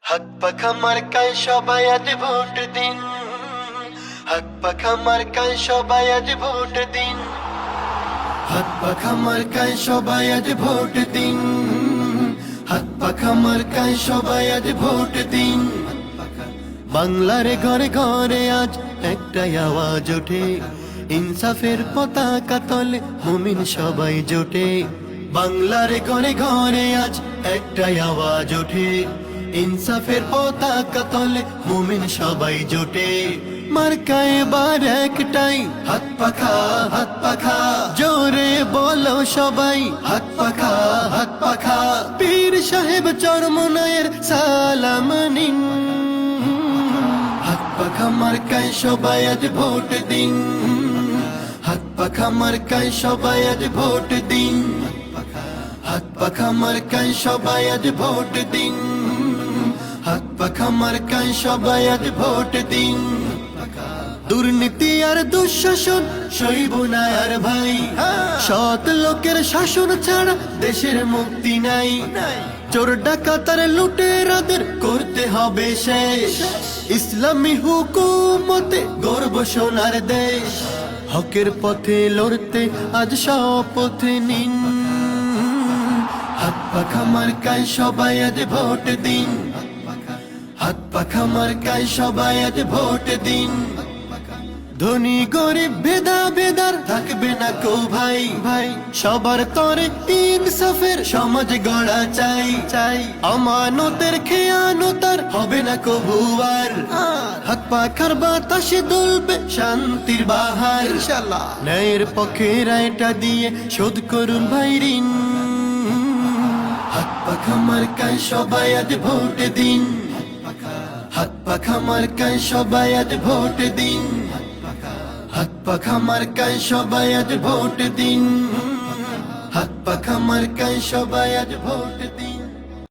হাত পাখা মার্কায় সবাই আজ ভোট দিন, হাত পাখা মার্কায় সবাই আজ ভোট দিন, হাত পাখা মার্কায় সবাই আজ ভোট দিন, হাত পাখা মার্কায় সবাই আজ ভোট দিন। বাংলার ঘরে ঘরে আজ একটাই আওয়াজ ওঠে, ইনসাফের পতাকা তলে মুমিন সবাই জোটে। বাংলার ঘরে ঘরে আজ একটাই আওয়াজ ওঠে, ইনসাফের পতাকা তলে মুমিন সবাই জোটে। মার্কা এবার একটাই, হাত পাখা হাত পাখা, জোরে বলো সবাই হাত পাখা হাত পাখা। পীর সাহেব চরমনায়ের সালাম নিন, হাত পাখা মার্কায় সবাই আজ ভোট দিন, হাত পাখা মার্কায় সবাই আজ ভোট দিন, হাত পাখা মার্কায় সবাই আজ ভোট দিন, হাত পাখা মার্কায় সবাই আজ ভোট দিন। দুর্নীতি আর দুঃশাসন সইব না আর ভাই, সৎ লোকের শাসন ছাড়া দেশের মুক্তি নাই। চোর ডাকাতার লুটেরাদের করতে হবে শেষ, ইসলামী হুকুমতে গর্ব সোনার দেশ। হকের পথে লড়তে আজ শপথ নিন, হাত পাখা মার্কায় সবাই আজ ভোট দিন, হাত পাখা মার্কায় সবাই আজ ভোট দিন। ধনী গরিব ভেদা ভেদার থাকবে না কো ভাই ভাই, সবার তরে ইনসাফের সমাজ গড়া চাই চাই। আমানতের খেয়ানতার হবে না কো ভুয়ার, হাত পাখার বাতাসে দুলবে শান্তির বাহার। ইনশাআল্লাহ ন্যায়ের পক্ষে রায়টা দিয়ে শোধ করুন ভাই ঋণ, হাত পাখা মার্কায় সবাই আজ ভোট দিন, হাত পাখা মার্কায় সবাই আজ ভোট দিন, হাত পাখা মার্কায় সবাই আজ ভোট দিন, হাত পাখা মার্কায় সবাই আজ ভোট দিন।